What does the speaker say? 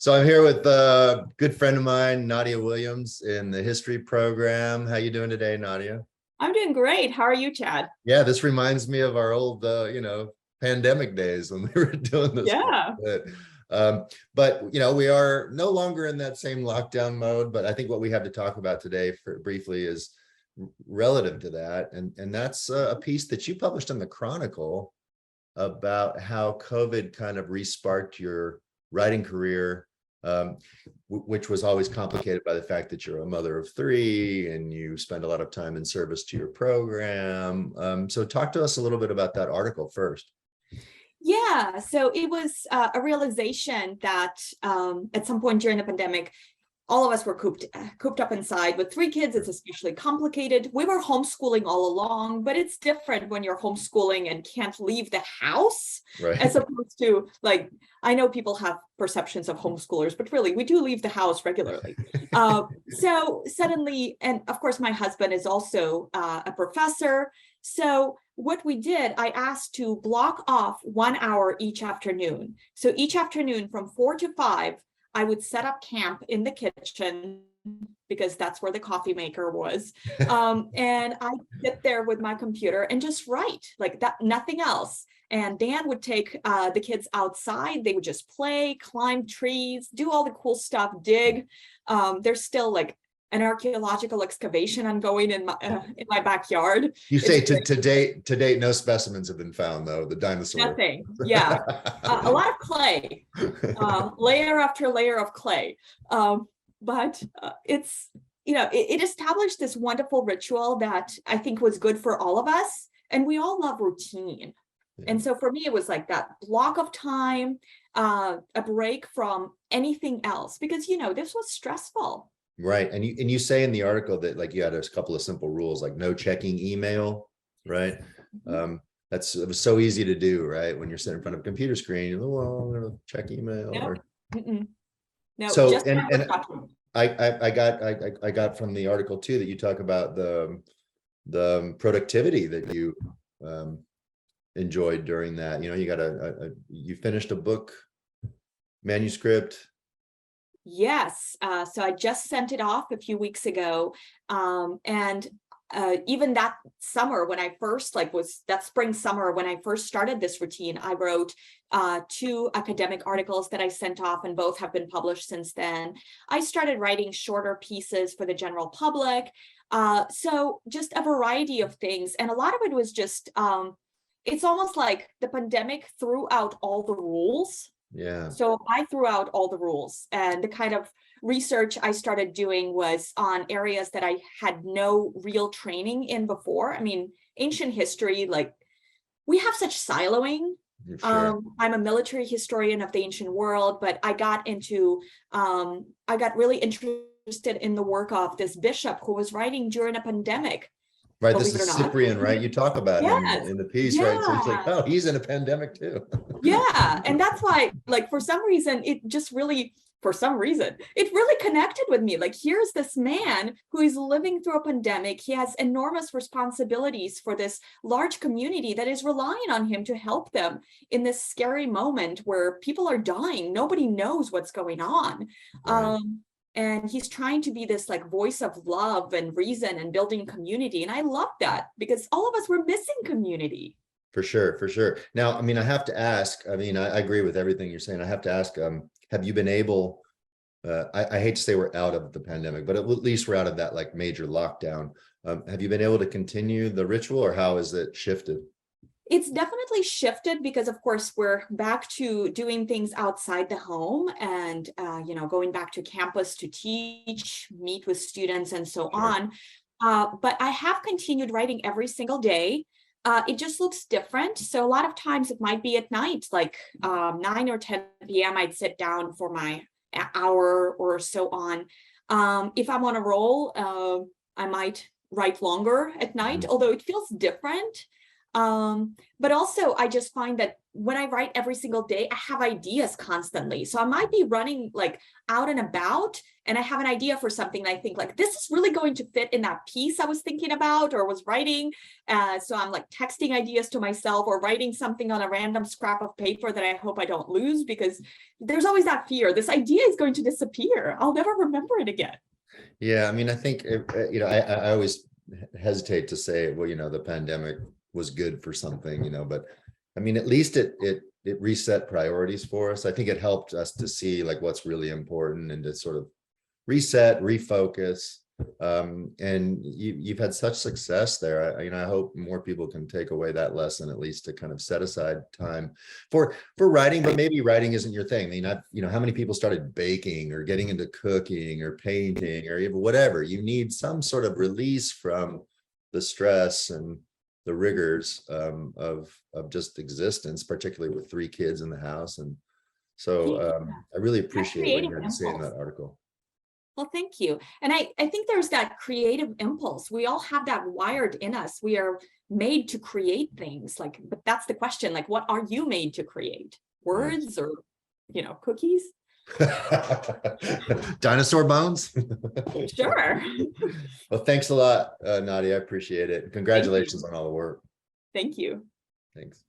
So I'm here with a good friend of mine, Nadya Williams, in the history program. How you doing today, Nadya? I'm doing great. How are you, Chad? Yeah, this reminds me of our old, pandemic days when we were doing this quite Yeah. a bit. But we are no longer in that same lockdown mode. But I think what we have to talk about today, briefly, is relative to that, and that's a piece that you published in the Chronicle about how COVID kind of resparked your writing career, which was always complicated by the fact that you're a mother of three and you spend a lot of time in service to your program. So talk to us a little bit about that article first. Yeah. So it was a realization that at some point during the pandemic, all of us were cooped up inside. With three kids, it's especially complicated. We were homeschooling all along, but it's different when you're homeschooling and can't leave the house, Right. as opposed to, like, I know people have perceptions of homeschoolers, but really we do leave the house regularly. So suddenly, and of course, my husband is also a professor. So what we did, I asked to block off 1 hour each afternoon. So each afternoon from 4 to 5, I would set up camp in the kitchen because that's where the coffee maker was. And I'd sit there with my computer and just write like that, nothing else. And Dan would take the kids outside. They would just play, climb trees, do all the cool stuff, dig. There's still like an archaeological excavation ongoing in my backyard. You say to date, no specimens have been found, though. The dinosaur. Nothing. Yeah. A lot of clay, layer after layer of clay. But it's, it established this wonderful ritual that I think was good for all of us. And we all love routine. Yeah. And so for me, it was like that block of time, a break from anything else, because, this was stressful. Right. And you say in the article that like you had a couple of simple rules, like no checking email, right? Mm-hmm. It was so easy to do, right? When you're sitting in front of a computer screen, well, I'm gonna check email. Nope. No, so just and I got from the article too that you talk about the productivity that you enjoyed during that. You got you finished a book manuscript. Yes. So I just sent it off a few weeks ago. And even that summer when I first that spring summer when I first started this routine, I wrote 2 academic articles that I sent off, and both have been published since then. I started writing shorter pieces for the general public. So just a variety of things. And a lot of it was just, it's almost like the pandemic threw out all the rules. Yeah. So I threw out all the rules, and the kind of research I started doing was on areas that I had no real training in before. I mean, ancient history, like we have such siloing. Sure. I'm a military historian of the ancient world, but I got really interested in the work of this bishop who was writing during a pandemic. Right, this is Cyprian, right? You talk about him in the piece, yeah. Right? So it's like, oh, he's in a pandemic too. Yeah, and that's why, like, for some reason, it really connected with me. Like, here's this man who is living through a pandemic. He has enormous responsibilities for this large community that is relying on him to help them in this scary moment where people are dying. Nobody knows what's going on. Right. And he's trying to be this like voice of love and reason and building community. And I love that because all of us were missing community. For sure, for sure. Now, I mean, I have to ask, I agree with everything you're saying. I have to ask, have you been able, I hate to say we're out of the pandemic, but at least we're out of that like major lockdown. Have you been able to continue the ritual, or how has it shifted? It's definitely shifted because, of course, we're back to doing things outside the home and, going back to campus to teach, meet with students and so on. But I have continued writing every single day. It just looks different. So a lot of times it might be at night, like 9 or 10 p.m. I'd sit down for my hour or so on. If I'm on a roll, I might write longer at night, although it feels different. But also I just find that when I write every single day, I have ideas constantly. So I might be running like out and about, and I have an idea for something. And I think like, this is really going to fit in that piece I was thinking about or was writing. So I'm like texting ideas to myself or writing something on a random scrap of paper that I hope I don't lose, because there's always that fear. This idea is going to disappear. I'll never remember it again. Yeah, I mean, I think, I always hesitate to say, well, the pandemic was good for something, but I mean, at least it reset priorities for us. I think it helped us to see like what's really important and to sort of reset, refocus. And you've had such success there. I hope more people can take away that lesson, at least to kind of set aside time for writing, but maybe writing isn't your thing. I mean, how many people started baking or getting into cooking or painting or even whatever? You need some sort of release from the stress and the rigors of just existence, particularly with 3 kids in the house. And so I really That appreciate what creative you had to say in impulse. that article. Well, thank you. And I think there's that creative impulse. We all have that wired in us. We are made to create things, like, but that's the question. Like, what are you made to create? Words or, cookies? Dinosaur bones. Sure. Well, thanks a lot, Nadia. I appreciate it. Congratulations on all the work. Thank you. Thanks.